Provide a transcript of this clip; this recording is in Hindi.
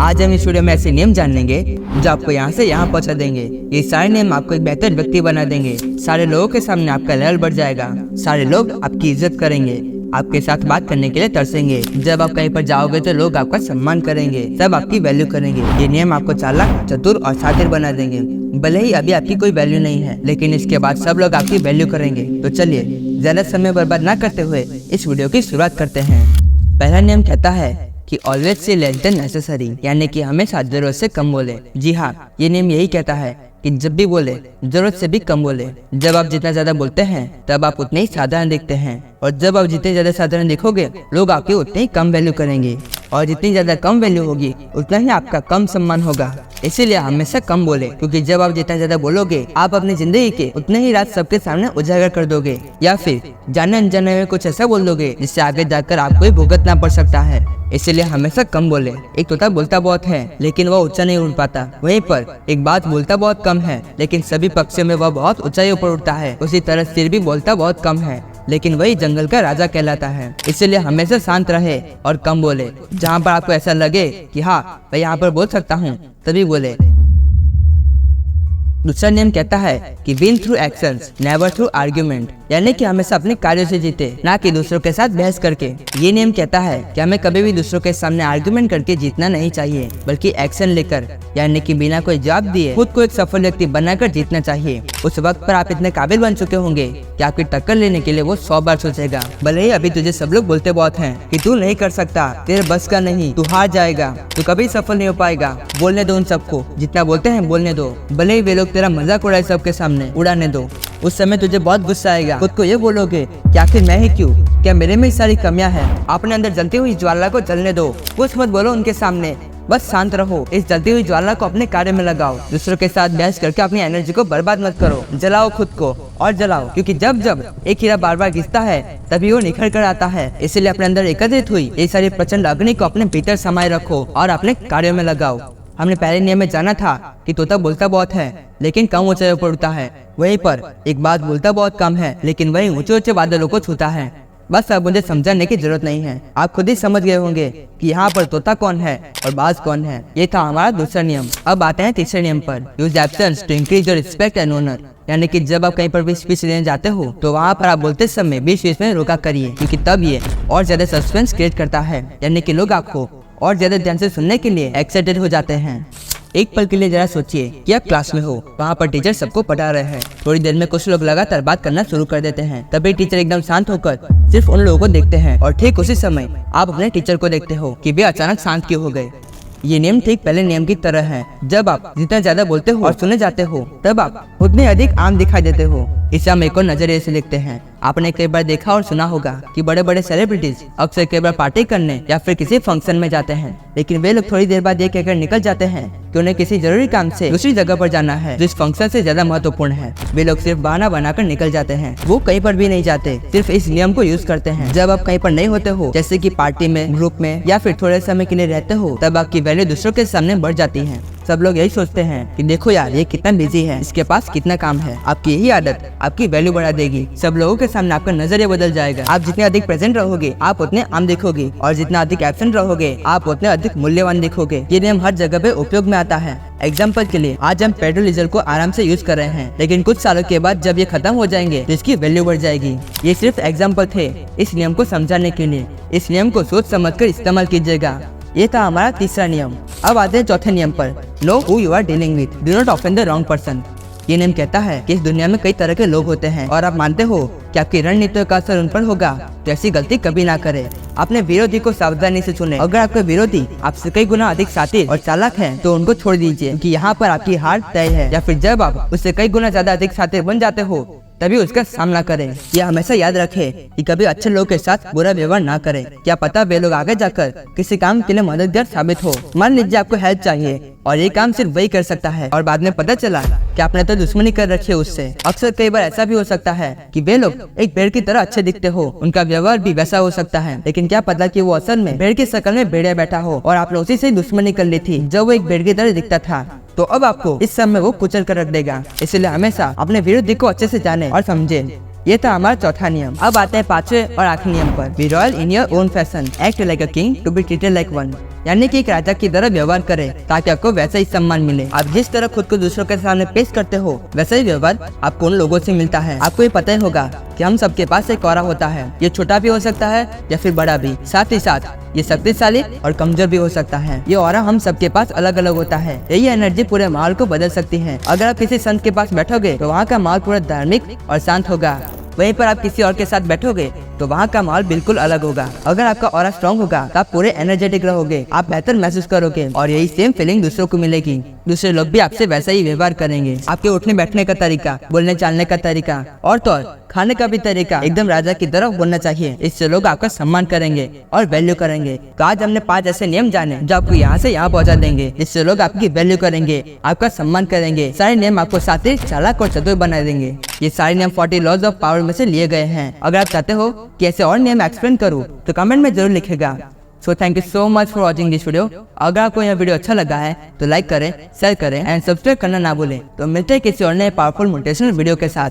आज हम इस वीडियो में ऐसे नियम जान लेंगे जो आपको यहाँ से यहाँ पहुँचा देंगे। ये सारे नियम आपको एक बेहतर व्यक्ति बना देंगे। सारे लोगों के सामने आपका लेवल बढ़ जाएगा। सारे लोग आपकी इज्जत करेंगे, आपके साथ बात करने के लिए तरसेंगे। जब आप कहीं पर जाओगे तो लोग आपका सम्मान करेंगे, सब आपकी वैल्यू करेंगे। ये नियम आपको चालाक, चतुर और शातिर बना देंगे। भले ही अभी आपकी कोई वैल्यू नहीं है, लेकिन इसके बाद सब लोग आपकी वैल्यू करेंगे। तो चलिए ज्यादा समय बर्बाद ना करते हुए इस वीडियो की शुरुआत करते हैं। पहला नियम कहता है कि always say less than necessary, यानी कि हमेशा जरूरत से कम बोले। जी हाँ, ये नियम यही कहता है कि जब भी बोले जरूरत से भी कम बोले। जब आप जितना ज्यादा बोलते हैं तब आप उतने ही साधारण दिखते हैं, और जब आप जितने ज्यादा साधारण दिखोगे लोग आपकी उतनी ही कम वैल्यू करेंगे, और जितनी ज्यादा कम वैल्यू होगी उतना ही आपका कम सम्मान होगा। इसीलिए हमेशा कम बोले, क्योंकि जब आप जितना ज्यादा बोलोगे आप अपनी जिंदगी के उतने ही राज सबके सामने उजागर कर दोगे, या फिर जाने अनजाने में कुछ ऐसा बोल दोगे जिससे आगे जाकर आपको ही भुगतना पड़ सकता है। इसीलिए हमेशा कम बोले। एक तोता बोलता बहुत है लेकिन वह ऊंचा नहीं उड़ पाता, वहीं पर एक बात बोलता बहुत कम है लेकिन सभी पक्षों में वह बहुत ऊंचाई ऊपर उड़ता है। उसी तरह सिर भी बोलता बहुत कम है लेकिन वही जंगल का राजा कहलाता है। इसलिए हमेशा शांत रहे और कम बोले। जहाँ पर आपको ऐसा लगे कि हाँ मैं यहाँ पर बोल सकता हूँ, तभी बोले। दूसरा नियम कहता है कि win through actions never through argument, यानी कि हमेशा अपने कार्यों से जीते, ना कि दूसरों के साथ बहस करके। ये नियम कहता है कि हमें कभी भी दूसरों के सामने आर्ग्यूमेंट करके जीतना नहीं चाहिए, बल्कि एक्शन लेकर, यानी कि बिना कोई जवाब दिए खुद को एक सफल व्यक्ति बनाकर जीतना चाहिए। उस वक्त पर आप इतने काबिल बन चुके होंगे कि आपकी टक्कर लेने के लिए वो 100 बार सोचेगा। भले ही अभी तुझे सब लोग बोलते बहुत हैं कि तू नहीं कर सकता, तेरे बस का नहीं, तू हार जाएगा, तू कभी सफल नहीं हो पाएगा। बोलने दो उन सबको, जितना बोलते हैं बोलने दो। भले ही वे लोग तेरा मजाक उड़ाए सबके सामने, उड़ाने दो। उस समय तुझे बहुत गुस्सा आएगा। खुद को ये बोलोगे कि आखिर मैं ही क्यों, क्या मेरे में सारी कमियां हैं। अपने अंदर जलती हुई ज्वाला को जलने दो, कुछ मत बोलो उनके सामने, बस शांत रहो। इस जलती हुई ज्वाला को अपने कार्य में लगाओ। दूसरों के साथ बहस करके अपनी एनर्जी को बर्बाद मत करो। जलाओ खुद को और जलाओ, क्योंकि जब जब एक हीरा बार बार घिसता है तभी वो निखर कर आता है। इसलिए अपने अंदर एकत्रित हुई ये सारी प्रचंड अग्नि को अपने भीतर समाये रखो और अपने कार्यों में लगाओ। हमने पहले नियम में जाना था कि तोता बोलता बहुत है लेकिन कम ऊंचाई पर उड़ता है, वहीं पर एक बात बोलता बहुत कम है लेकिन वही ऊंचे ऊंचे बादलों को छूता है। बस अब मुझे समझाने की जरूरत नहीं है, आप खुद ही समझ गए होंगे कि यहाँ पर तोता कौन है और बाज कौन है। ये था हमारा दूसरा नियम। अब आते हैं तीसरे नियम पर। Use absence to increase your respect and honour, यानी कि जब आप कहीं पर भी स्पीच देने जाते हो तो वहाँ पर आप बोलते समय बीच में रोका करिए, क्योंकि तब ये और ज्यादा सस्पेंस क्रिएट करता है, यानी कि लोग आपको और ज्यादा ध्यान से सुनने के लिए एक्साइटेड हो जाते हैं। एक पल के लिए जरा सोचिए कि आप क्लास में हो, वहाँ पर टीचर सबको पढ़ा रहे हैं। थोड़ी देर में कुछ लोग लगातार बात करना शुरू कर देते हैं, तभी टीचर एकदम शांत होकर सिर्फ उन लोगों को देखते हैं, और ठीक उसी समय आप अपने टीचर को देखते हो कि वे अचानक शांत क्यों हो गए। ये नियम ठीक पहले नियम की तरह है। जब आप जितना ज्यादा बोलते हो और सुने जाते हो तब आप उतने अधिक आम दिखाई देते हो। इसे हम एक और नजरिए से लिखते हैं। आपने कई बार देखा और सुना होगा कि बड़े बड़े सेलिब्रिटीज अक्सर कई बार पार्टी करने या फिर किसी फंक्शन में जाते हैं, लेकिन वे लोग थोड़ी देर बाद ये कहकर निकल जाते हैं कि उन्हें किसी जरूरी काम से दूसरी जगह पर जाना है जो इस फंक्शन से ज्यादा महत्वपूर्ण है। वे लोग सिर्फ बहाना बनाकर निकल जाते हैं, वो कहीं पर भी नहीं जाते, सिर्फ इस नियम को यूज करते हैं। जब आप कहीं पर नहीं होते हो, जैसे कि पार्टी में, ग्रुप में या फिर थोड़े समय के लिए रहते हो, तब आपकी वैल्यू दूसरों के सामने बढ़ जाती है। सब लोग यही सोचते हैं कि देखो यार ये कितना बिजी है, इसके पास कितना काम है। आपकी यही आदत आपकी वैल्यू बढ़ा देगी। सब लोगों के सामने आपका नजरिया बदल जाएगा। आप जितने अधिक प्रेजेंट रहोगे आप उतने आम दिखोगे, और जितना अधिक एब्सेंट रहोगे आप उतने अधिक मूल्यवान दिखोगे। ये नियम हर जगह पे उपयोग में आता है। एग्जाम्पल के लिए आज हम पेट्रोल डीजल को आराम से यूज कर रहे हैं, लेकिन कुछ सालों के बाद जब ये खत्म हो जाएंगे तो इसकी वैल्यू बढ़ जाएगी। ये सिर्फ एग्जाम्पल थे इस नियम को समझाने के लिए। इस नियम को सोच समझ कर इस्तेमाल कीजिएगा। ये था हमारा तीसरा नियम। अब आते हैं चौथे नियम पर। Know who you are dealing with, do not offend the wrong person. ये नियम कहता है कि इस दुनिया में कई तरह के लोग होते हैं, और आप मानते हो कि आपकी रणनीतियों का असर उन पर होगा, तो ऐसी गलती कभी ना करें। अपने विरोधी को सावधानी से चुनें। अगर आपका विरोधी आपसे कई गुना अधिक शातिर और चालाक है तो उनको छोड़ दीजिए, क्योंकि यहाँ पर आपकी हार तय है। या फिर जब आप उससे कई गुना ज्यादा अधिक शातिर बन जाते हो तभी उसका सामना करें। यह हमेशा याद रखें कि कभी अच्छे लोगों के साथ बुरा व्यवहार ना करें। क्या पता वे लोग आगे जाकर किसी काम के लिए मददगार साबित हो। मान लीजिए आपको हेल्प चाहिए और ये काम सिर्फ वही कर सकता है, और बाद में पता चला कि आपने तो दुश्मनी कर रखी है उससे। अक्सर कई बार ऐसा भी हो सकता है कि वे लोग एक भेड़ की तरह अच्छे दिखते हो, उनका व्यवहार भी वैसा हो सकता है, लेकिन क्या पता कि वो असल में भेड़ की शक्ल में भेड़िया बैठा हो और आपने उसी से दुश्मनी कर ली थी जब वो एक भेड़ की तरह दिखता था। तो अब आपको इस समय वो कुचल कर रख देगा। इसलिए हमेशा अपने विरोधी को अच्छे से जाने और समझे। ये था हमारा चौथा नियम। अब आते हैं पांचवें और आखिरी नियम पर। Be royal in your own fashion, act like a king to be treated like one. यानी कि एक राजा की तरह व्यवहार करें ताकि आपको वैसा ही सम्मान मिले। आप जिस तरह खुद को दूसरों के सामने पेश करते हो वैसा ही व्यवहार आपको उन लोगों से मिलता है। आपको ये पता ही होगा कि हम सबके पास एक ऑरा होता है। ये छोटा भी हो सकता है या फिर बड़ा भी, साथ ही साथ ये शक्तिशाली और कमजोर भी हो सकता है। ये ऑरा हम सबके पास अलग अलग होता है। यही एनर्जी पूरे माहौल को बदल सकती है। अगर आप किसी संत के पास बैठोगे तो वहाँ का माहौल पूरा धार्मिक और शांत होगा। वहीं पर आप किसी और के साथ बैठोगे तो वहाँ का माहौल बिल्कुल अलग होगा। अगर आपका ऑरा स्ट्रॉन्ग होगा तो आप पूरे एनर्जेटिक रहोगे, आप बेहतर महसूस करोगे और यही सेम फीलिंग दूसरों को मिलेगी। दूसरे लोग भी आपसे वैसा ही व्यवहार करेंगे। आपके उठने बैठने का तरीका, बोलने चालने का तरीका और तो और खाने का भी तरीका एकदम राजा की तरह होना चाहिए। इससे लोग आपका सम्मान करेंगे और वैल्यू करेंगे। तो आज हमने 5 ऐसे नियम जाने जो आपको यहाँ से यहाँ पहुँचा देंगे, जिससे लोग आपकी वैल्यू करेंगे, आपका सम्मान करेंगे। सारे नियम आपको शातिर, चालाक और चतुर बना देंगे। ये सारे नियम 40 लॉज ऑफ पावर में से लिए गए हैं। अगर आप चाहते हो कि ऐसे और नियम एक्सप्लेन करूँ तो कमेंट में जरूर लिखेगा। So thank you so much for watching this video. अगर आपको यह वीडियो अच्छा लगा है तो लाइक करें, शेयर करें एंड सब्सक्राइब करना ना भूलें। तो मिलते हैं किसी और नए पावरफुल मोटिवेशनल वीडियो के साथ।